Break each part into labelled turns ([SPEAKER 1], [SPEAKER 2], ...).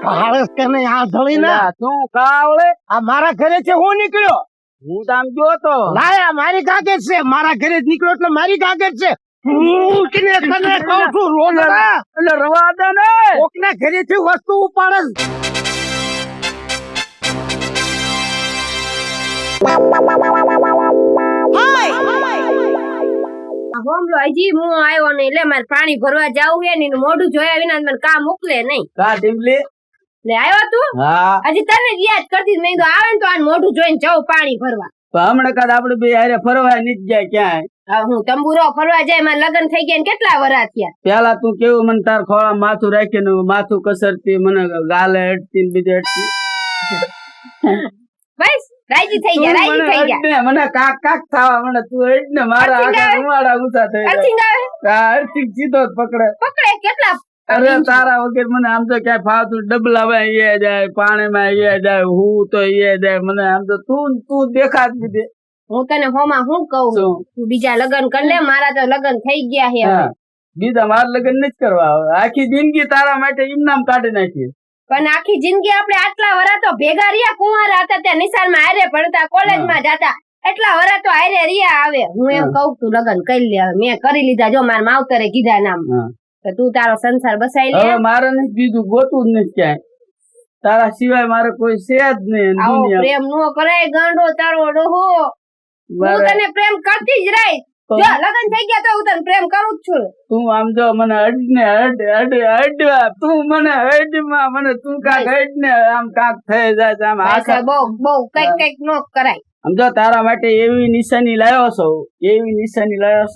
[SPEAKER 1] હાળસ કરને આ ધળી ના
[SPEAKER 2] તું કાવળે
[SPEAKER 1] આ મારા ઘરે છે હું નીકળ્યો
[SPEAKER 2] હું તો આમ જોતો
[SPEAKER 1] લાયા મારી કાગજ છે મારા ઘરે જ નીકળ્યો એટલે મારી કાગજ છે હું તને કહું છું રોનડા
[SPEAKER 2] એટલે રવા દે ને
[SPEAKER 1] કોકના ઘરેથી વસ્તુ ઉપાડે
[SPEAKER 3] હોમલો હજી હું આવ્યો નહીં એટલે મારે પાણી ભરવા જાવું છે ને મોઢું જોયા વિના મને કામ મોકલે નહીં
[SPEAKER 2] કા ટીમલી
[SPEAKER 3] લે આવ્યો તું
[SPEAKER 2] હા
[SPEAKER 3] હજી તને જ યાદ કરતી મેં તો આવે ને તો આ મોઢું જોઈને જાઉં પાણી ભરવા
[SPEAKER 2] તો હમણાં કાદ આપડે બે હારે ફરવા નથી જાય ક્યાંય
[SPEAKER 3] હું તંબુરો ફરવા જાય મારે લગ્ન થઈ ગયા ને કેટલા વરા થયા
[SPEAKER 2] પેલા તું કેવું મને તાર ખોળા માથું રાખીને માથું કસરતી મને ગાલે અડતી ને બીજે અડતી
[SPEAKER 3] બસ રાજી થઈ ગયા
[SPEAKER 2] મને કાક કાક થવા મને તું એડ ને મારા આખા રૂવાડા ઊંચા થઈ જાય અર્થિંગ સીધો જ
[SPEAKER 3] પકડે કેટલા
[SPEAKER 2] અરે તારા વગર મને આમ તો ક્યાંય ફાવતું ડબલામાં એ જાય પાણીમાં એ જાય હું તો એ જાય મને આમ તો તું દેખાત દીધે
[SPEAKER 3] હું તને હોમાં હું કહું તું બીજા લગ્ન કર લે મારા તો લગ્ન થઈ ગયા છે
[SPEAKER 2] બીજા મારા લગ્ન નથી કરવા આખી જિંદગી તારા માટે ઇનામ કાઢી નાખી
[SPEAKER 3] પણ આખી જિંદગી આપણે આટલા વરા તો ભેગા રહ્યા કુંવારા હતા ત્યાં નિશાળમાં હારે ભણતા કોલેજમાં જતા એટલા વરા તો હારે રહ્યા આવે હું એમ કઉ તું લગ્ન કરી લે મેં કરી લીધા જો મારા માવતરે કીધા નામ તો તું તારો સંસાર બસાઈ લે
[SPEAKER 2] મારે નથી બીજું ગોતું જ નથી ક્યાંય તારા સિવાય મારે કોઈ છે જ નહીં
[SPEAKER 3] આવો પ્રેમ નો કરાય ગાંડો તારો ડોહો હું તને પ્રેમ કરતી જ રહી જો લગન થઈ ગયા તો હું તને પ્રેમ કરું જ છું
[SPEAKER 2] તું આમ જો મને અડવા તું મને અડમાં મને તું કાક અડ ને આમ કાક થઈ જાય આમ આખા
[SPEAKER 3] બહુ કઈક નો કરાય
[SPEAKER 2] આમ જો તારા માટે એવી નિશાની લાવ્યો છો
[SPEAKER 3] તું એવી નિશાની લાવ્યો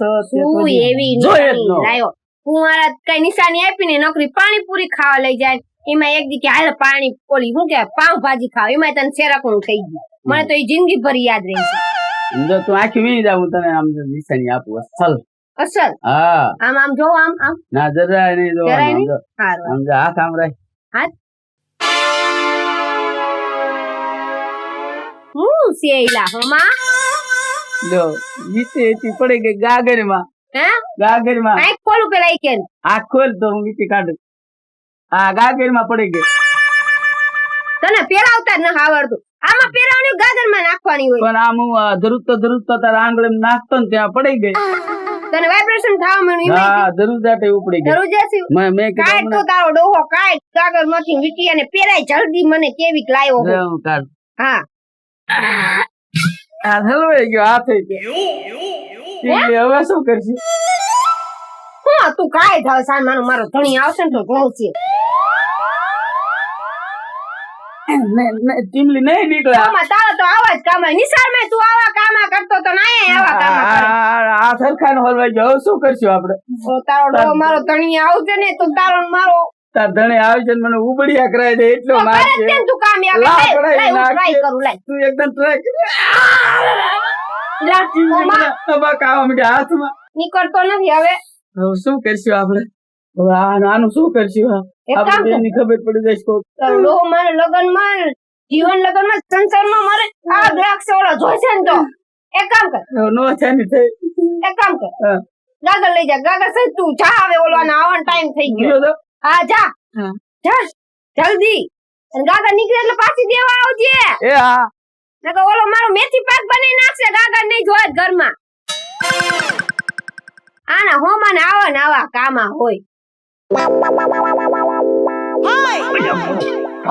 [SPEAKER 3] કુંવારા કઈ નિશાની આપી ને નોકરી પાણીપુરી ખાવા લઈ જાય એમાં એક દી કે હાલ પાણી પોલી શું કે પાવ ભાજી ખાવ એમાં તને શેરકણું થઈ ગયું મને તો એ જિંદગી ભર યાદ રહે છે
[SPEAKER 2] જો તું આખી વી જા હું તને આમ નિશાની આપું
[SPEAKER 3] અસલ
[SPEAKER 2] હા
[SPEAKER 3] આમ જો આમ
[SPEAKER 2] ના જરાય નહીં જો આમ જો હાથ આમ રાખ
[SPEAKER 3] હાથ હું સેલા હોમાં
[SPEAKER 2] જો નીચે પડી ગઈ ગાગરમાં ગાગરમાં
[SPEAKER 3] આંખ ખોલું પેલા ઈ કે
[SPEAKER 2] આંખ ખોલ તો હું નીચે કાઢું હા ગાગરમાં પડી ગઈ
[SPEAKER 3] તને પહેરાવતા જ ન આવડતું આમાં પહેરાવની ગાગરમાં નાખવાની હોય
[SPEAKER 2] પણ આમ હું ધરુજતો તારા આંગળીમાં નાખતો ને ત્યાં પડી ગઈ
[SPEAKER 3] તને વાઇબ્રેશન થવા માંડ્યું
[SPEAKER 2] હા ધરુજાટે ઉપડી ગઈ
[SPEAKER 3] ધરુજાસી
[SPEAKER 2] મેં
[SPEAKER 3] કાઈ તો તારો ડોહો કાઈ ગાગર માંથી વીટી અને પહેરાય જલ્દી મને કેવીક લાવ્યો
[SPEAKER 2] હું કાઢ
[SPEAKER 3] હા
[SPEAKER 2] આ હલવાઈ ગયો હાથે હવે શું કરશી
[SPEAKER 3] હું તું કાઈ થાવ સાન મારો ધણી આવશે ને તો ઘણું છે
[SPEAKER 2] ટીમલી નહીં નીકળે
[SPEAKER 3] તારો તો આવા જ કામ નિશાળમાં તું આવા કામ કરતો તો ના આવા કામ
[SPEAKER 2] આ સરખાનો હલવાઈ ગયો શું કરશું આપડે
[SPEAKER 3] તારો ડો મારો ધણી આવશે ને તો તારો મારો
[SPEAKER 2] તાર ધણી આવી છે મને ઉબડિયા કરાય દે એટલો માર છે
[SPEAKER 3] તું કામ ટ્રાય કરું લાય
[SPEAKER 2] તું એકદમ ટ્રાય તબક આવા મીઠા હાથમાં
[SPEAKER 3] નીકળતો નથી હવે
[SPEAKER 2] શું કરશું આપડે હવે આનું શું કરશું આપણે એની ખબર પડી જાય કો
[SPEAKER 3] તારો મારે લગનમાં જીવન લગનમાં સંસારમાં મારે આ દ્રાક્ષ ઓળો જોઈશે ને તો એક કામ કર
[SPEAKER 2] નો છાની થઈ
[SPEAKER 3] એક કામ કર ગાગર લઈ જા ગાગર સઈ તું જા હવે ઓલાનો આવવાનો ટાઈમ થઈ ગયો હા જા જા જલ્દી અને ગાગર નીકળે એટલે પાછી દેવા આવજે
[SPEAKER 2] એ હા
[SPEAKER 3] નકર ઓલો મારો મેથી પાક બનાવી નાખશે ગાગર નહીં જોય ઘરમાં આના હોમાને આવા ને આવા કામા હોય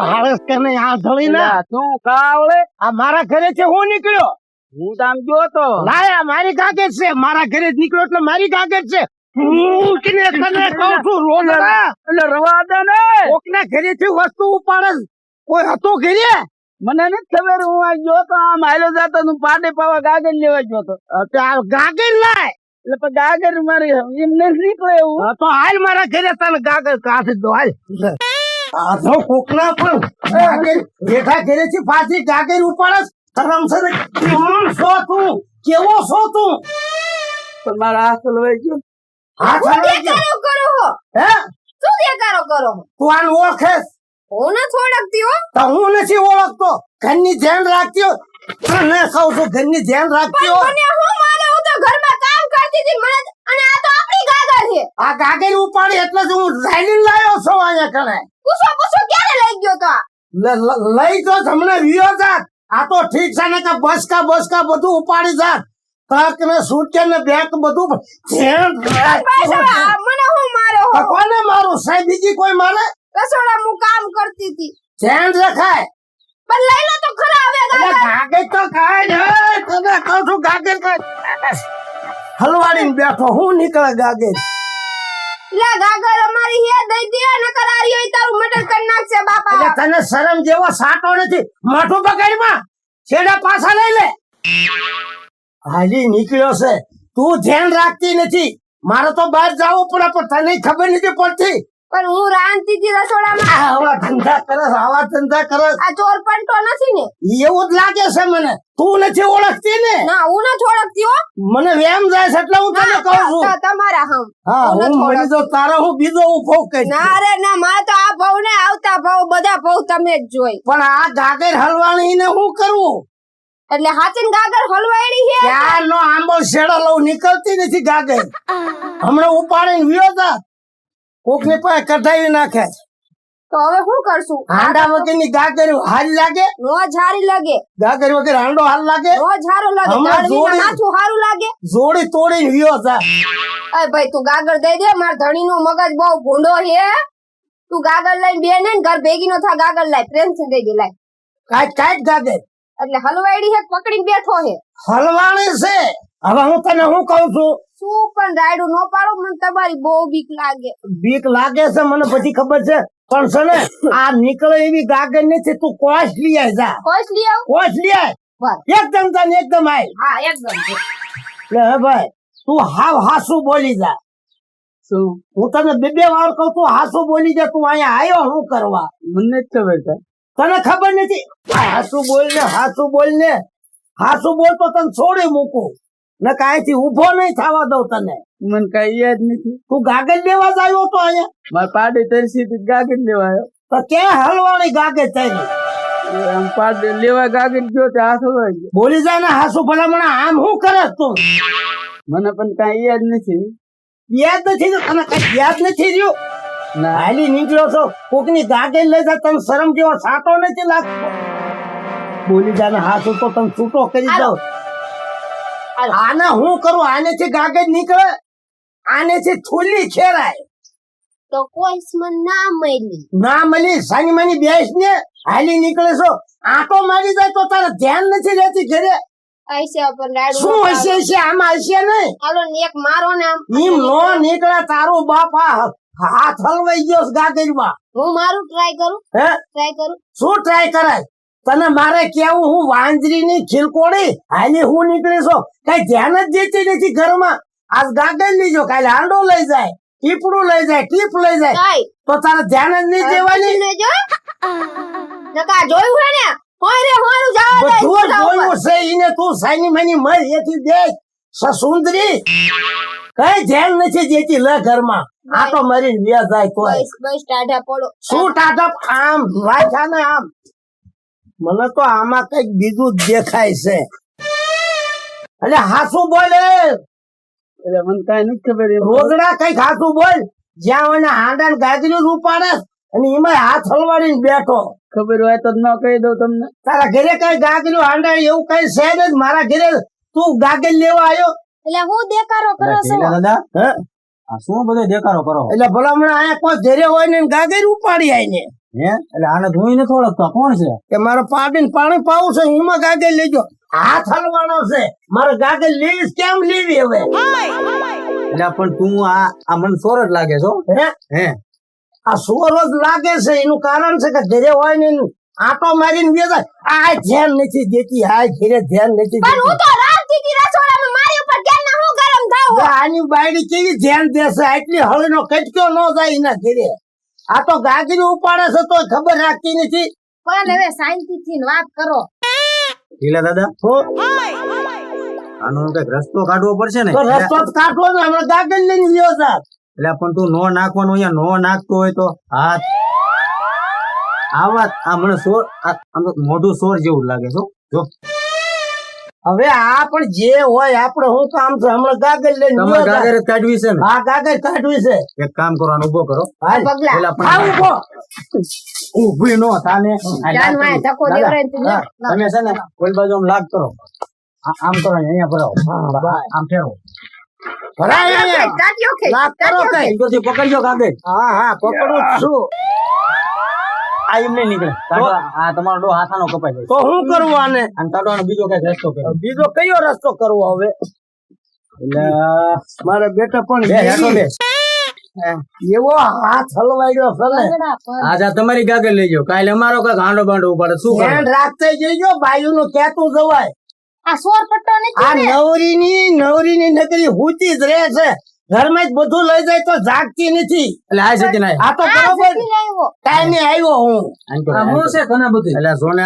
[SPEAKER 1] હાળસ કરને આ ધળી ના
[SPEAKER 2] તું કાવળે
[SPEAKER 1] આ મારા ઘરે છે હું નીકળ્યો
[SPEAKER 2] હું તો આમ જોતો
[SPEAKER 1] લાયા મારી કાગજ છે મારા ઘરે જ નીકળ્યો એટલે મારી કાગજ છે હું તને કહું છું રોનડા
[SPEAKER 2] એટલે રવા દે ને
[SPEAKER 1] કોકના ઘરેથી વસ્તુ ઉપાડે કોઈ હતો ઘરે
[SPEAKER 2] મને નથી ખબર હું આ જોતો આમ હાલો જતો તું પાડે પાવા ગાગર લેવા જોતો
[SPEAKER 1] ગાગર લાય
[SPEAKER 2] એટલે પણ ગાગર મારી એમને નીકળે એવું
[SPEAKER 1] તો હાલ મારા ઘરે તને ગાગર કાઢી દો હાલ આ તો કોકના પણ બેઠા ઘરે થી પાછી ગાગર ઉપાડે કરમસર શો તું કેવો શો તું
[SPEAKER 2] પણ મારા હાથ લવાઈ ગયો
[SPEAKER 1] હાથ લવાઈ ગયો
[SPEAKER 3] કરો
[SPEAKER 1] હે
[SPEAKER 3] શું દેખાડો કરો
[SPEAKER 1] તું આને ઓળખેસ
[SPEAKER 3] હું નથી ઓળખતી હો
[SPEAKER 1] તો હું નથી ઓળખતો ઘરની ધ્યાન રાખતી હો તને કહું છું ઘરની ધ્યાન રાખતી હો
[SPEAKER 3] મને હું મારે હું તો ઘરમાં કામ કરતી હતી મને અને આ તો આપણી ગાગર છે.
[SPEAKER 1] આ ગાગર ઉપાડી એટલે જ હું રાયલી લાયો છું અહીંયા કણે.
[SPEAKER 3] પૂછો ક્યારે લઈ ગયો તો આ?
[SPEAKER 1] લઈ તો તમને વિયો જાત. આ તો ઠીક છે ને કે બસકા બધું ઉપાડી જાત. ટ્રક ને સુટકેસ ને બેગ બધું ધ્યાન રાખ.
[SPEAKER 3] બસ હવે આ મને હું મારો હો.
[SPEAKER 1] કોને મારું સાહેબ? બીજી કોઈ મારે?
[SPEAKER 3] રસોડા હું કામ કરતી હતી.
[SPEAKER 1] ધ્યાન રખાય.
[SPEAKER 3] પણ લઈ લો તો ખરા હવે
[SPEAKER 1] એટલે
[SPEAKER 3] ગાગર.
[SPEAKER 1] ગાગર તો કાંઈ નહીં. તને કહું છું ગાગર કાંઈ. હલવાડીને બેઠો હું નીકળે ગાગર.
[SPEAKER 3] લે ગાગર અમારી હે દઈ દે નકર આરી હોય તારું મર્ડર કરી નાખશે બાપા.
[SPEAKER 1] એટલે તને શરમ જેવો સાટો નથી. માથું પકડમાં છેડા પાછા લઈ લે. હાલી નીકળ્યો છે. તું ધ્યાન રાખતી નથી. મારે તો બહાર જવું પડે પણ તને ખબર નથી પડતી.
[SPEAKER 3] પણ હું રાંધતી હતી રસોડામાં.
[SPEAKER 1] આવા ધંધા કરસ.
[SPEAKER 3] આ ચોર પંટો નથી ને?
[SPEAKER 1] એવું જ લાગે છે મને. તું નથી ઓળખતી ને?
[SPEAKER 3] ના હું નથી ઓળખતી હો.
[SPEAKER 1] મને વેમ જાય છે એટલે હું તને કહું છું.
[SPEAKER 3] તમારા હમ.
[SPEAKER 1] હા
[SPEAKER 3] હું
[SPEAKER 1] હું
[SPEAKER 3] નથી
[SPEAKER 1] મરી જાઉં તારો હું બીજો ઉભો કરી.
[SPEAKER 3] ના રે ના મારે તો આ ભાવ ને આવતા ભાવ બધા ભાવ તમે જ જોઈ.
[SPEAKER 1] પણ આ ગાગર હલવાણી ને હું કરવું?
[SPEAKER 3] એટલે હાચન ગાગર હલવાડી છે.
[SPEAKER 1] ક્યારનો આંબો શેડો લઉં નીકળતી નથી ગાગર. હમણાં ઉપાડીને વિયો તા. કોકની પાસે કઢાવી નાખે.
[SPEAKER 3] તો હવે શું કરશું?
[SPEAKER 1] હાંડા વગરની ગાગર હાલ લાગે?
[SPEAKER 3] નો ઝારી લાગે.
[SPEAKER 1] ગાગર વગર હાંડો હાલ લાગે?
[SPEAKER 3] નો ઝારો લાગે.
[SPEAKER 1] હમણાં
[SPEAKER 3] દાળવીના
[SPEAKER 1] જોડી.
[SPEAKER 3] માથું હારું લાગે.
[SPEAKER 1] જોડી તોડીને વિયો તા.
[SPEAKER 3] અય ભાઈ તું ગાગર દઈ દે. માર ધણી નો મગજ બહુ ભૂંડો છે. તું ગાગર લઈને બે ને ઘર ભેગી નો થા. ગાગર લાય પ્રેમથી દઈ દે લાય.
[SPEAKER 1] કાંઈક ગાગર
[SPEAKER 3] એટલે હલવાડી છે પકડીને બેઠો છે.
[SPEAKER 1] હલવાણી છે. હવે હું તને હું કહું છું.
[SPEAKER 3] શું પણ રાયડું નો પાડો મને તમારી બહુ બીક લાગે.
[SPEAKER 1] બીક લાગે છે મને બધી ખબર છે પણ છે ને આ નીકળે એવી ગાગર નથી. તું કોશ લઈ આય જા.
[SPEAKER 3] કોશ લઈ આવ.
[SPEAKER 1] કોશ લઈ આય.
[SPEAKER 3] બસ.
[SPEAKER 1] એકદમ તને એકદમ આય.
[SPEAKER 3] હા એકદમ છે.
[SPEAKER 1] એટલે હે ભાઈ તું હાવ હાસુ બોલી જા.
[SPEAKER 2] શું?
[SPEAKER 1] હું તને બે વાર કહું તું હાસુ બોલી જા. તું અહીંયા આવ્યો શું કરવા?
[SPEAKER 2] મને જ ખબર છે.
[SPEAKER 1] તને ખબર નથી? હાસુ બોલ ને હાસુ બોલ તો તને છોડી મૂકું ને કાંઈથી ઉભો નહીં થવા દઉં તને.
[SPEAKER 2] મને કઈ યાદ નથી.
[SPEAKER 1] તું ગાગર લેવા જ આવ્યો તો અહીંયા?
[SPEAKER 2] મારે પાડી તરસી થી ગાગર લેવા આવ્યો.
[SPEAKER 1] તો ક્યાં હલવાણી ગાગર તારી?
[SPEAKER 2] આમ પાડી લેવા ગાગર ગયો તે હાથ હલવાઈ ગયો.
[SPEAKER 1] બોલી જાય ને હાસુ ભલામણ આમ શું કરે તું?
[SPEAKER 2] મને પણ કઈ યાદ નથી.
[SPEAKER 1] યાદ નથી તો તને કઈ યાદ નથી રહ્યું?
[SPEAKER 2] ના
[SPEAKER 1] હાલી નીકળ્યો છો કોકની ગાગર લઈ જા. તને શરમ જેવો સાટો નથી લાગતો? બોલી જાય ને હાસુ તો તને છૂટો કરી દઉં. આને હું કરું? આનેથી ગાગર નીકળે? આનેથી થૂલી ખેરાય.
[SPEAKER 3] તો કોઈ મને ના મળી.
[SPEAKER 1] ના મળી સાની માની બેસ ને હાલી નીકળે છો. આટો મારી જાય તો તારે ધ્યાન નથી રહેતી ઘરે.
[SPEAKER 3] ऐसे अपन राडू
[SPEAKER 1] શું હશે છે આમાં? હશે નહીં.
[SPEAKER 3] હાલો ને એક મારો ને આમ
[SPEAKER 1] એમ નો નીકળે. તારો બાપ આ હાથ હલવાઈ ગયો ગાગરમાં.
[SPEAKER 3] હું મારું ટ્રાય કરું.
[SPEAKER 1] હે શું ટ્રાય કરાય? તને મારે કેવું હું વાંદરી ની ખીલકોડી હાલી હું નીકળી છો? કઈ ધ્યાન જ દેતી નથી ઘરમાં. આજ ગાગર લીજો કાલે હાંડો લઈ જાય, ટીપડું લઈ જાય, ટીપ લઈ જાય
[SPEAKER 3] કઈ
[SPEAKER 1] તો તારે ધ્યાન જ નહીં દેવાની.
[SPEAKER 3] ને જો નકા જોયું હે ને હોય રે હોરું જાવ દે.
[SPEAKER 1] બધું જ જોયું છે ઈને. તું સાની માની મર એથી દેખ સસુંદરી કઈ ધ્યાન નથી દેતી લે ઘરમાં. આ તો મરી વ્યા જાય તો
[SPEAKER 3] બસ બસ ટાઢા પડો.
[SPEAKER 1] શું ટાટપ આમ વાંચા ને આમ. મને તો આમાં કઈક બીજું જ દેખાય છે. એટલે હાસુ બોલે.
[SPEAKER 2] એટલે મને કઈ નથી ખબર.
[SPEAKER 1] રોજડા કઈક હાસુ બોલ. જ્યાં મને હાંડા ને ગાગરી રૂપાડે અને એમાં હાથ હલવાડીને બેઠો.
[SPEAKER 2] ખબર હોય તો ન કહી દઉં તમને.
[SPEAKER 1] તારા ઘરે કઈ ગાગરી હાંડા એવું કઈ છે જ. મારા ઘરે તું ગાગર લેવા આવ્યો
[SPEAKER 3] એટલે હું દેકારો કરો છો.
[SPEAKER 4] દાદા
[SPEAKER 1] હે?
[SPEAKER 4] આ શું બધો દેખાડો કરો
[SPEAKER 1] એટલે ભલામણ અહીંયા કોઈ ઘરે હોય ને ગાગર ઉપાડી આવીને
[SPEAKER 4] હે? એટલે આને ધોઈ નથી ઓળખતા કોણ છે?
[SPEAKER 1] કે મારે પાડીને પાણી પાવું છે એમાં ગાગર લેજો. હાથ હલવાનો છે મારે. ગાગર લેવીશ કેમ લેવી હવે?
[SPEAKER 4] એટલે પણ તું આ મને સોર જ લાગે છો.
[SPEAKER 1] હે
[SPEAKER 4] હે
[SPEAKER 1] આ સોરો જ લાગે છે. એનું કારણ છે કે ઘરે હોય ને આટો મારીને બે જાય. આ ધ્યાન નથી દેતી. આ ઘરે ધ્યાન નથી
[SPEAKER 3] પણ હું
[SPEAKER 1] દેતી.
[SPEAKER 3] તો રાંધતી હતી રસોડામાં. મારી ઉપર કેમ ના હું ગરમ થાવ.
[SPEAKER 1] હવે આની બાયડી કેવી ધ્યાન દેશે? આટલી હળીનો કટક્યો ન જાય એના ઘરે. આ તો ગાગરી ઉપાડે છે તો ખબર રાખતી નથી.
[SPEAKER 3] પણ હવે શાંતિથી વાત કરો.
[SPEAKER 4] ઢીલા દાદા
[SPEAKER 1] તો
[SPEAKER 4] આનો કઈક રસ્તો કાઢવો પડશે ને.
[SPEAKER 1] રસ્તો જ કાઢવો ને. હમણાં ગાગર લઈને ગયો જા.
[SPEAKER 4] એટલે પણ તું નો નાખવાનો અહીંયા નો નાખતો હોય તો હાથ આ વાત આ મને સોર આમ તો મોઢું સોર જેવું લાગે છો. જો
[SPEAKER 1] હવે આ પણ જે હોય આપણે શું કામ છે હમણાં ગાગર લઈને
[SPEAKER 4] તમારે
[SPEAKER 1] ગયો
[SPEAKER 4] ગાગર જ કાઢવી છે ને
[SPEAKER 1] હા ગાગર કાઢવી છે
[SPEAKER 4] એક કામ કરવાનું ઉભો કરો
[SPEAKER 1] હાલ
[SPEAKER 3] પગલા
[SPEAKER 4] પેલા
[SPEAKER 1] હા
[SPEAKER 4] પણ
[SPEAKER 1] ઉભો ઊભી નો થાને
[SPEAKER 3] જાન વાય ધક્કો દેવરાય તું જા.
[SPEAKER 4] તમે છે ને કોઈ બાજુ આમ લાગ કરો આમ કરો ને અહીંયા ભરાવો આમ ફેરવો
[SPEAKER 1] ભરાય અહીંયા.
[SPEAKER 3] તાત્યો કે
[SPEAKER 1] લાગ કરો કઈ
[SPEAKER 4] અહીંથી પકડજો કાગળ
[SPEAKER 1] હા હા પકડું જ છું
[SPEAKER 4] આ એમ નહીં નીકળે કાઢો. આ તમારો ડો હાથાનો કપાઈ જાય
[SPEAKER 1] તો શું કરવું આને
[SPEAKER 4] અને કાઢવાનો બીજો કઈ રસ્તો કરો
[SPEAKER 1] બીજો કયો રસ્તો કરવો હવે
[SPEAKER 4] એટલે
[SPEAKER 1] મારા બેટા પણ
[SPEAKER 4] બે હેઠો બે
[SPEAKER 1] એવો હાથ હલવાઈ ગયો છે ને
[SPEAKER 4] આજ આ તમારી ગાગર લઈ જાઓ કાલે અમારો કઈ ગાંડો બાંડો ઉપાડે શું
[SPEAKER 1] ધ્યાન
[SPEAKER 4] કરવું
[SPEAKER 1] રાખતે જઈજો બાયું નું કેતું જવાય
[SPEAKER 3] આ સોર પટ્ટો નથી
[SPEAKER 1] આ નવરીની નગરી હુતી જ રહે છે ઘરમાં જ બધું લઈ જાય તો જાગતી નથી
[SPEAKER 4] એટલે આ જતી ના
[SPEAKER 1] આ તો બરોબર ટાઈમે આવ્યો હું
[SPEAKER 4] ઘણા બધું એટલે સોને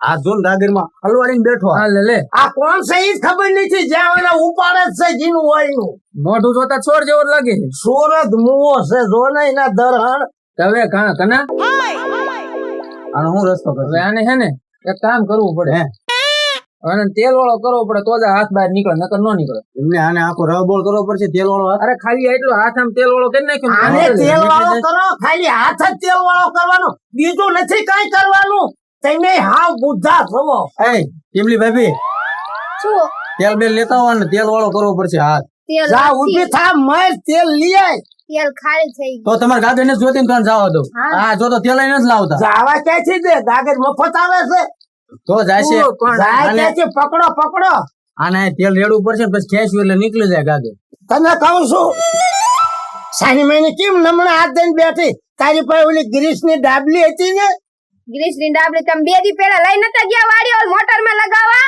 [SPEAKER 4] હાથ જોન ગાગર માં હલવાડીને બેઠો લે
[SPEAKER 1] આ કોણ છે ઈ જ ખબર નથી જ્યાં ઓલા ઉપાડે જ છે જીનું હોય નું
[SPEAKER 4] મોઢું જોતા ચોર જેવો લાગે
[SPEAKER 1] સુરત મુવો છે જો ને એના દરહણ
[SPEAKER 4] હવે કના આનો હું રસ્તો કરું હવે આને હે ને એક કામ કરવું પડે અને તેલ વાળો કરવો પડે તો જ આ હાથ બહાર નીકળે નકર નો નીકળે એમને આને આખો રબોળ કરવો પડશે તેલ વાળો અરે ખાલી એટલો હાથ આમ તેલ વાળો કરી નાખ્યો
[SPEAKER 1] આને તેલ વાળો કરો ખાલી હાથ જ તેલ વાળો કરવાનો બીજું નથી કઈ કરવાનું તમે હાવ બુદ્ધા થવો
[SPEAKER 4] એ ટીમલી ભાભી
[SPEAKER 3] શું
[SPEAKER 4] તેલ બેલ લેતા હોવા ને તેલ વાળો કરવો પડશે હાથ
[SPEAKER 3] તેલ
[SPEAKER 1] જા ઉભી થા મર તેલ લઈ આય
[SPEAKER 3] તેલ ખાલી થઈ
[SPEAKER 4] તો તમારે ગાગર ને જોતી ને જવા દો
[SPEAKER 3] હા.
[SPEAKER 4] હા જો તો તેલ નથી લાવતા
[SPEAKER 1] જાવા ક્યાંથી દે ગાગર મફત આવે છે
[SPEAKER 4] તો જાય છે
[SPEAKER 1] જાય ક્યાંથી પકડો
[SPEAKER 4] આને તેલ રેડવું પડશે ને પછી ખેંચવું એટલે નીકળી જાય ગાગર
[SPEAKER 1] તને કહું છું સાની મહિને કેમ નમણે હાથ દઈને બેઠી તારી પાસે ઓલી ગ્રીસ ની ડાબલી હતી ને
[SPEAKER 3] ગ્રીસ ની ડાબલી તમે 2 દી પહેલા લઈ નતા ગયા વાડીઓ મોટર માં લગાવવા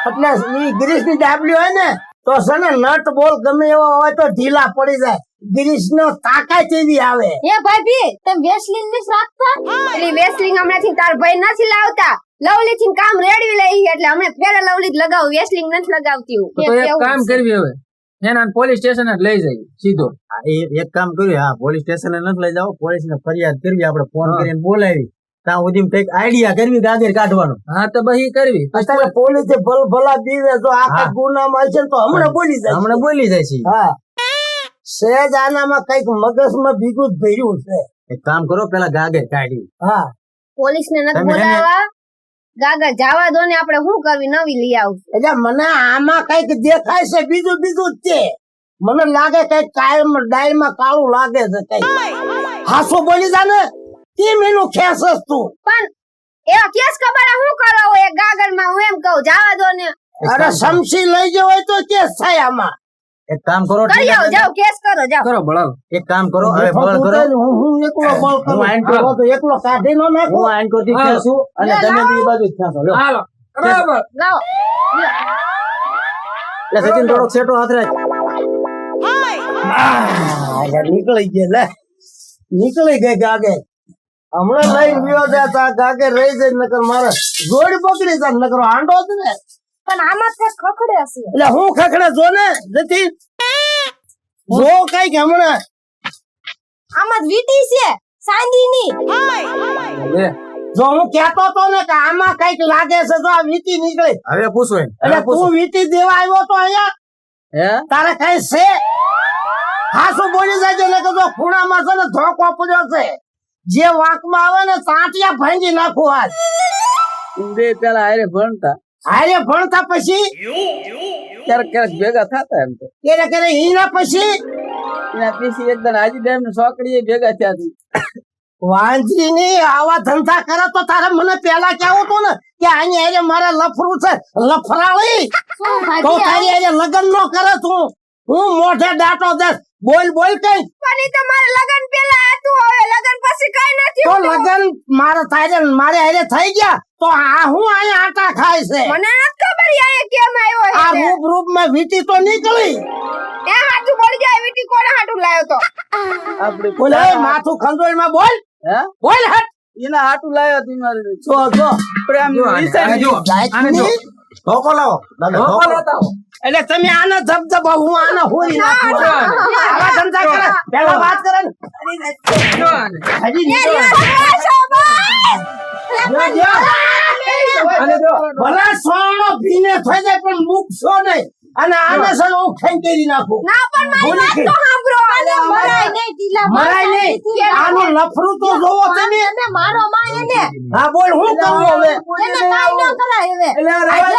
[SPEAKER 1] એટલે ઈ ગ્રીસ ની ડાબલી હોય ને તો છે ને નટ બોલ ગમે એવો હોય તો ઢીલા પડી જાય ગ્રીસ નો તાકાત એવી આવે
[SPEAKER 3] એ ભાભી તમે વેસલીન ની રાખતા એટલે વેસલીન હમણાંથી તાર ભાઈ નથી લાવતા લવલી થી કામ રેડી લઈ એટલે હમણે પેલા લવલી જ લગાવું વેસલીન નથી લગાવતી હું
[SPEAKER 2] તો એક કામ કરવી હવે એના પોલીસ સ્ટેશન જ લઈ જાય સીધો
[SPEAKER 4] એક કામ કર્યું હા પોલીસ સ્ટેશન નથી લઈ જાવ પોલીસ ને ફરિયાદ કરવી આપણે ફોન કરીને બોલાવી ત્યાં સુધી કઈક આઈડિયા કરવી ગાગર કાઢવાનો
[SPEAKER 2] હા તો બહી કરવી
[SPEAKER 1] અત્યારે પોલીસે ભલા દીવે જો આખા ગુનામાં છે તો હમણાં બોલી જાય
[SPEAKER 4] હમણાં બોલી જાય છે
[SPEAKER 1] હા સહેજ આનામાં કઈક મગજમાં બીજું જ ભર્યું છે
[SPEAKER 4] એક કામ કરો પેલા ગાગર કાઢી
[SPEAKER 1] હા
[SPEAKER 3] પોલીસ ને નથી
[SPEAKER 4] તમે એને-
[SPEAKER 3] બોલાવા ગાગર જવા દો ને આપણે શું કરવી નવી લઈ આવું
[SPEAKER 1] એટલે મને આમાં કઈક દેખાય છે બીજું જ છે મને લાગે કઈક કાયમ ડાયમાં કાળું લાગે છે કઈક હાસુ બોલી જા ને કેમ એનું ખેસ તું
[SPEAKER 3] પણ એવા કેસ કબાડા શું કરવા હોય ગાગર માં હું એમ કહું જવા દો ને
[SPEAKER 1] અરે સમસી લઈ જવો હોય તો કેસ થાય આમાં
[SPEAKER 4] એક કામ કરો
[SPEAKER 3] કરી આવો જાઓ કેસ કરો જાઓ
[SPEAKER 2] કરો બળાવ
[SPEAKER 4] એક કામ કરો હવે બળ કરો
[SPEAKER 1] હું એકલો બળ કરું.
[SPEAKER 4] હું આઈન કરું.
[SPEAKER 1] તો એકલો કાઢી નો નાખું
[SPEAKER 4] હું આઈન કોથી
[SPEAKER 2] હા.
[SPEAKER 4] ખેંચું અને
[SPEAKER 3] લે,
[SPEAKER 4] તમે
[SPEAKER 3] લાવો.
[SPEAKER 4] બી બાજુ જ ખેંચો લ્યો.
[SPEAKER 2] હાલો બરાબર
[SPEAKER 3] જાઓ
[SPEAKER 4] એટલે સચિન થોડોક સેટો હાથ રાખ
[SPEAKER 1] નીકળી ગયા લે નીકળી ગઈ ગાગે હમણાં લઈને ગયો છે તો આ ગાગે રહી જાય નકર મારે જોડી પકડી જાય નકર હાંડો જ ને
[SPEAKER 3] પણ આમાં તે ખખડે હશે
[SPEAKER 1] એટલે હું ખખડે જો ને નથી જો કઈક હમણાં
[SPEAKER 3] આમાં વીટી છે સાંદીની
[SPEAKER 2] લે
[SPEAKER 1] જો હું કેતો તો ને કે આમાં કઈક લાગે છે જો આ વીટી નીકળી
[SPEAKER 4] હવે પૂછો એમ.
[SPEAKER 1] એટલે
[SPEAKER 4] હવે પૂછો.
[SPEAKER 1] તું વીટી દેવા આવ્યો તો અહીંયા
[SPEAKER 4] હે
[SPEAKER 1] તારે કઈ છે હા શું બોલી જાય ને કે જો ખૂણામાં છે ને ધોકો પડ્યો છે જે વાંકમાં આવે ને તાંટિયા ભાંગી નાખું આજ
[SPEAKER 2] બે પેલા હારે ભણતા
[SPEAKER 1] હારે ભણતા પછી
[SPEAKER 2] ક્યારેક ક્યારેક ભેગા થતા એમ તો
[SPEAKER 1] ક્યારે ક્યારે હીના પછી
[SPEAKER 2] એના પીસી એકદમ હાજી ડેમ ની છોકરી ભેગા થયા હતી
[SPEAKER 1] વાંજી ની આવા ધંધા કરે તો તારે મને પેલા કેવું તું ને કે આની હારે મારે લફરું છે લફરાળી
[SPEAKER 3] શું
[SPEAKER 1] તો
[SPEAKER 3] ભાભી
[SPEAKER 1] તારી હારે લગ્ન નો કરે તું હું મોઢે દાટો દે બોલ કઈ
[SPEAKER 3] પણ ઈ તો મારે લગન પેલા હતું હવે લગન પછી કઈ નથી
[SPEAKER 1] તો
[SPEAKER 3] હોતું.
[SPEAKER 1] લગ્ન મારે હારે થઈ ગયા તો આ હું અહીંયા આટા ખાય છે
[SPEAKER 3] મને નથી ખબર ઈ અહીંયા કેમ આવ્યો
[SPEAKER 1] આ
[SPEAKER 3] છે
[SPEAKER 1] રૂપ માં વીટી તો નીકળી
[SPEAKER 3] એ હાથું પડી જાય વીટી કોને હાથું લાવ્યો તો
[SPEAKER 2] આપડે
[SPEAKER 1] બોલ એ માથું ખંજોળ માં બોલ
[SPEAKER 2] હે
[SPEAKER 1] બોલ હટ
[SPEAKER 2] એના હાટું લાવ્યો હતી મારે
[SPEAKER 1] જો
[SPEAKER 2] પ્રેમ
[SPEAKER 4] જો આને, આને જો. આને જો. ધોકો લાવો દાદા ધોકો લાવો.
[SPEAKER 1] એટલે તમે આને ધબધબો હું આને હોઈ નાખું આવા ધંધા કરે પેલા વાત કરે ને હજી નીકળો.
[SPEAKER 3] શાબાશ!
[SPEAKER 4] અને જો
[SPEAKER 1] ભલા સોનો ભીને થઈ જાય પણ મૂકશો નહીં અને આને છે ને હું ખેંચી નાખું
[SPEAKER 3] ના પણ મારી વાત તો સાંભળો મરાય નહીં ઢીલા
[SPEAKER 1] મરાય નહીં આનું લફરું તો જોવો તમે
[SPEAKER 3] એને મારો માં એને
[SPEAKER 1] હા બોલ હું કરું હવે
[SPEAKER 3] એને કાઈ ન કરાય હવે આજે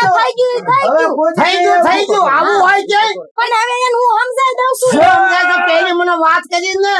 [SPEAKER 3] થઈ ગયું
[SPEAKER 1] આવું હોય છે
[SPEAKER 3] પણ હવે એને હું સમજાઈ દઉં છું
[SPEAKER 1] સમજાય તો પહેલી મને વાત કરી ને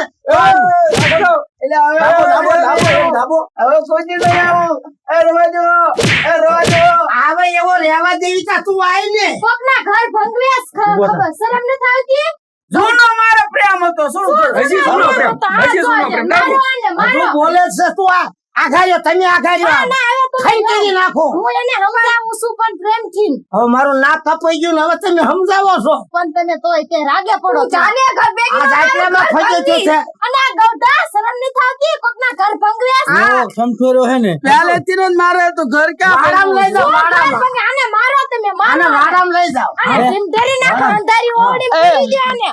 [SPEAKER 1] આવે એવો રહેવા દેવી તા તું આય ને
[SPEAKER 3] કોકના ઘર ભંગવેશ ખબર શરમ ન થાવતી
[SPEAKER 2] જૂનો મારો પ્રેમ હતો શું
[SPEAKER 4] હજી જૂનો પ્રેમ હજી જૂનો પ્રેમ
[SPEAKER 3] મારો આને
[SPEAKER 1] તું
[SPEAKER 3] મારો
[SPEAKER 1] બોલે છે તું આઘાર્યો તમે આઘાર્યો ખેંચી નાખો
[SPEAKER 3] હું એને સમજાવું છું પણ પ્રેમથી
[SPEAKER 1] હવે મારું નાક કપાઈ ગયું ને હવે તમે સમજાવો છો
[SPEAKER 3] પણ તમે તોય તે રાગે પડો જાને ઘર ભેગી
[SPEAKER 1] આ જાત્રામાં ફજ્યો છે
[SPEAKER 3] અને આ ગૌડા શરમ ન થાવતી કોકના ઘર ભંગવેશ
[SPEAKER 4] સમઠોરો હે ને
[SPEAKER 2] પહેલેથી જ મારે તો ઘર ક્યાં
[SPEAKER 1] વાડામાં લઈ જાઓ વાડામાં
[SPEAKER 3] આને મારો તમે
[SPEAKER 1] આને
[SPEAKER 3] મારો
[SPEAKER 1] વાડામાં લઈ જાઓ
[SPEAKER 3] આને ઢીંઢેરી નાખો અંધારી ઓવડી પડી દે આને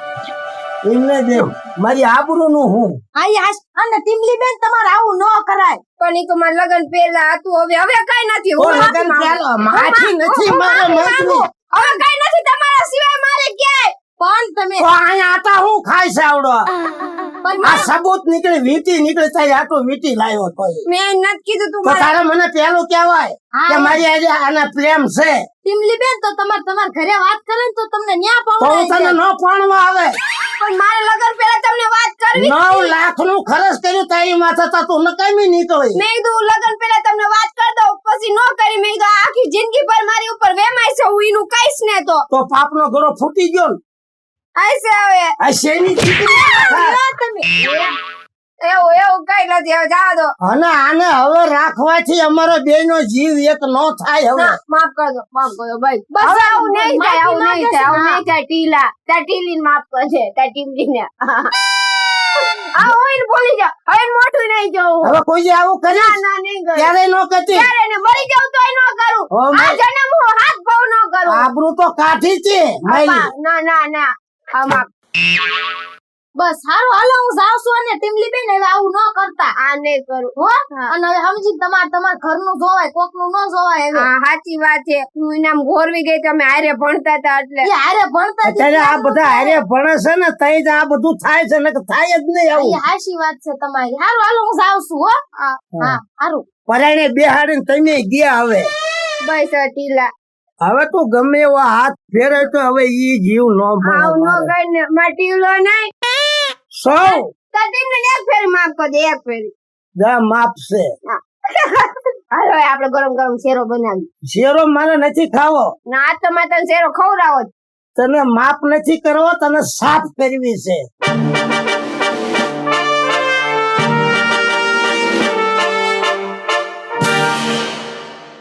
[SPEAKER 1] એમને દેવ મારી આબરૂ નું હું
[SPEAKER 3] આઈ આશ અને ટીમલી બેન તમારે આવું ન કરાય પણ ઈ તો માર લગન પહેલા હતું હવે કઈ નથી
[SPEAKER 1] તો લગન ચાલો માથી નથી મારે માથું
[SPEAKER 3] હવે કઈ નથી તમારા સિવાય મારે ક્યાંય પણ તમે
[SPEAKER 1] તો અહીંયા આટા હું ખાય છે આવડો
[SPEAKER 3] પણ
[SPEAKER 1] આ સબૂત નીકળી વીટી નીકળી તારી આટો વીટી લાવ્યો તો
[SPEAKER 3] મેં નથી કીધું તું
[SPEAKER 1] તો તારે મને પેલું કહેવાય કે મારી આજે આના પ્રેમ છે
[SPEAKER 3] ટીમલી બેન તો તમાર ઘરે વાત કરે ને તો તમને ન્યા
[SPEAKER 1] તો હું
[SPEAKER 3] પાવડાય
[SPEAKER 1] તને ન પાણવા આવે
[SPEAKER 3] પણ મારે લગન પહેલા તમને વાત કરવી
[SPEAKER 1] 9 લાખ નું ખર્ચ કર્યું તારી માથે તો તું નકામી નીકળી
[SPEAKER 3] મેં કીધું લગન પહેલા તમને વાત કર દઉં પછી નો કરી મેં કીધું આખી જિંદગી પર મારી ઉપર વેમાય છે હું એનું કઈશ ને તો
[SPEAKER 1] પાપનો ઘડો ફૂટી ગયો ને
[SPEAKER 3] આઈસે હવે
[SPEAKER 1] આ શેની દીકરી
[SPEAKER 3] તમે એવું કઈ નથી હવે જવા દો
[SPEAKER 1] અને આને હવે રાખવાથી અમારો બેયનો જીવ એક ન થાય હવે
[SPEAKER 3] માફ કરજો ભાઈ બસ આવું નહીં થાય આવું નહીં થાય ટીલા ત્યાં ટીલી માફ કરજે ત્યાં ટીમલી ને આ હોય ને બોલી જા હવે મોટું નહીં જવું
[SPEAKER 1] હવે કોઈ આવું કરે
[SPEAKER 3] ના નહીં કરું
[SPEAKER 1] ત્યારે ન કરતી
[SPEAKER 3] ત્યારે ને મરી જાવ તોય ન કરું
[SPEAKER 1] ઓ
[SPEAKER 3] આ
[SPEAKER 1] માય-
[SPEAKER 3] જન્મ હું હાથ ભાવ ન કરું
[SPEAKER 1] આબરૂ તો કાઠી છે મારી.
[SPEAKER 3] ના આમાં બસ સારું હાલો હું જાઉં છું અને ટીમલી બેન હવે આવું ન કરતા આ નહીં કરું હો અને હવે સમજી તમાર ઘરનું જોવાય કોકનું ન જોવાય હવે સાચી વાત છે હું એનામ ગોરવી ગઈ તમે હારે ભણતા હતા એટલે હારે ભણતા
[SPEAKER 1] અત્યારે આ બધા હારે ભણે છે ને તઈ જ આ બધું થાય છે ને કે થાય જ નહીં આવું
[SPEAKER 3] હાચી વાત છે તમારી સારું હાલો હું જાઉં છું હો હા સારું
[SPEAKER 1] પરાણે બેહાડીને તમે ગયા હવે
[SPEAKER 3] બસ ટીલા
[SPEAKER 1] હવે તું ગમે એવો હાથ ફેરે તો હવે ઈ જીવ ન
[SPEAKER 3] આવ નો
[SPEAKER 1] મળે
[SPEAKER 3] ગઈ ને માટીલો નહીં
[SPEAKER 1] સૌ
[SPEAKER 3] તો તેમને એક ફેરી માફ કરી દે એક ફેરી
[SPEAKER 1] જા માપ છે
[SPEAKER 3] હાલો હવે આપણે ગરમ ગરમ શેરો બનાવી
[SPEAKER 1] શેરો મારે નથી ખાવો
[SPEAKER 3] ના આ તો મારે તને શેરો ખવડાવો જ.
[SPEAKER 1] તને માપ નથી કરવો તને સાફ કરવી છે